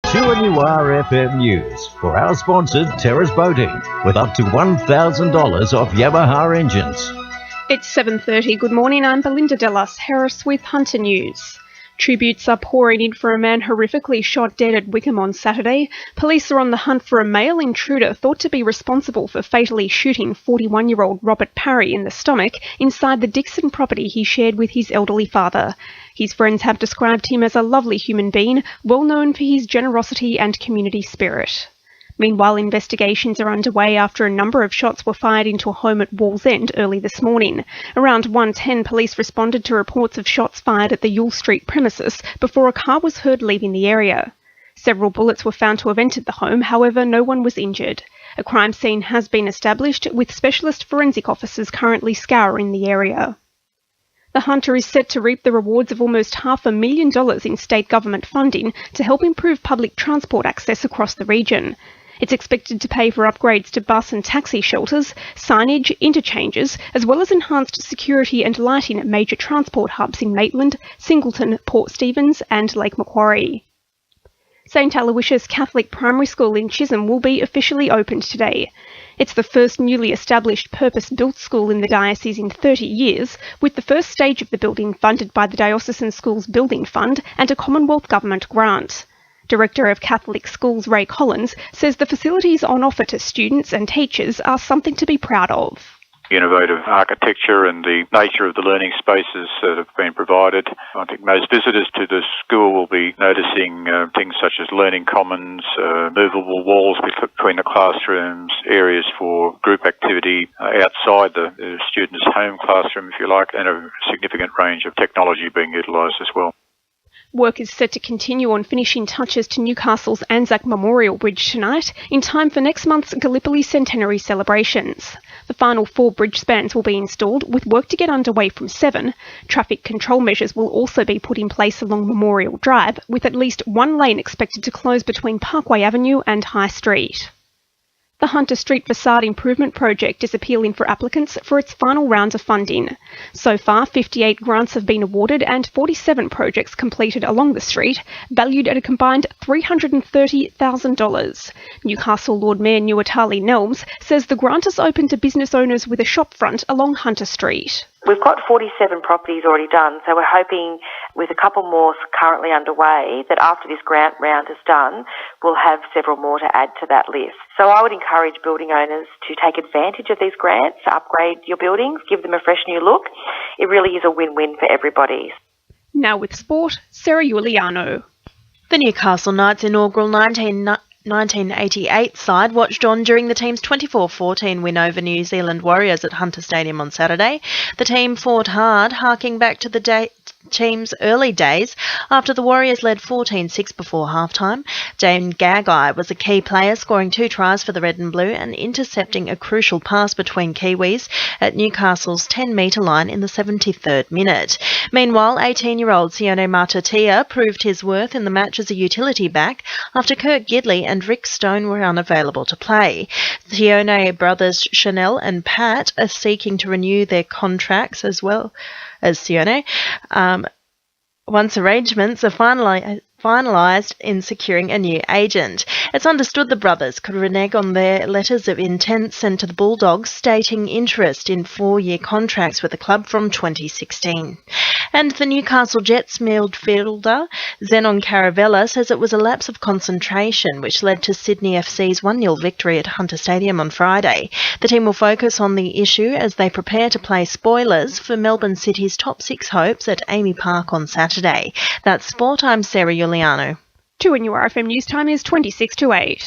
2NURFM News for our sponsored Terrace Boating with up to $1,000 off Yamaha engines. It's 7:30. Good morning, I'm Belinda De Lasheras with Hunter News. Tributes are pouring in for a man horrifically shot dead at Wickham on Saturday. Police are on the hunt for a male intruder thought to be responsible for fatally shooting 41-year-old Robert Parry in the stomach inside the Dixon property he shared with his elderly father. His friends have described him as a lovely human being, well known for his generosity and community spirit. Meanwhile, investigations are underway after a number of shots were fired into a home at Wallsend early this morning. Around 1:10, police responded to reports of shots fired at the Yule Street premises before a car was heard leaving the area. Several bullets were found to have entered the home, however, no one was injured. A crime scene has been established, with specialist forensic officers currently scouring the area. The hunter is set to reap the rewards of almost $500,000 in state government funding to help improve public transport access across the region. It's expected to pay for upgrades to bus and taxi shelters, signage, interchanges, as well as enhanced security and lighting at major transport hubs in Maitland, Singleton, Port Stephens and Lake Macquarie. St Aloysius Catholic Primary School in Chisholm will be officially opened today. It's the first newly established purpose-built school in the diocese in 30 years, with the first stage of the building funded by the Diocesan Schools Building Fund and a Commonwealth Government grant. Director of Catholic Schools Ray Collins says the facilities on offer to students and teachers are something to be proud of. Innovative architecture and the nature of the learning spaces that have been provided. I think most visitors to the school will be noticing things such as learning commons, movable walls between the classrooms, areas for group activity outside the student's home classroom, if you like, and a significant range of technology being utilised as well. Work is set to continue on finishing touches to Newcastle's Anzac Memorial Bridge tonight, in time for next month's Gallipoli Centenary celebrations. The final 4 bridge spans will be installed, with work to get underway from 7. Traffic control measures will also be put in place along Memorial Drive, with at least one lane expected to close between Parkway Avenue and High Street. The Hunter Street Facade Improvement Project is appealing for applicants for its final round of funding. So far, 58 grants have been awarded and 47 projects completed along the street, valued at a combined $330,000. Newcastle Lord Mayor Nuatali Nelms says the grant is open to business owners with a shopfront along Hunter Street. We've got 47 properties already done, so we're hoping with a couple more currently underway that after this grant round is done, we'll have several more to add to that list. So I would encourage building owners to take advantage of these grants, to upgrade your buildings, give them a fresh new look. It really is a win-win for everybody. Now with sport, Sarah Giuliano. The Newcastle Knights' inaugural 1988 side watched on during the team's 24-14 win over New Zealand Warriors at Hunter Stadium on Saturday. The team fought hard, harking back to the team's early days after the Warriors led 14-6 before halftime. Jane Gagai was a key player, scoring 2 tries for the Red and Blue and intercepting a crucial pass between Kiwis at Newcastle's 10-metre line in the 73rd minute. Meanwhile, 18-year-old Sione Matatia proved his worth in the match as a utility back after Kurt Gidley and Rick Stone were unavailable to play. Sione brothers Chanel and Pat are seeking to renew their contracts as well as Sione, once arrangements are finalised in securing a new agent. It's understood the brothers could renege on their letters of intent sent to the Bulldogs stating interest in 4-year contracts with the club from 2016. And the Newcastle Jets midfielder Zenon Caravella says it was a lapse of concentration which led to Sydney FC's 1-0 victory at Hunter Stadium on Friday. The team will focus on the issue as they prepare to play spoilers for Melbourne City's top 6 hopes at Amy Park on Saturday. That's sport. I'm Sarah Giuliano. 2NURFM News Time is 26 to 8.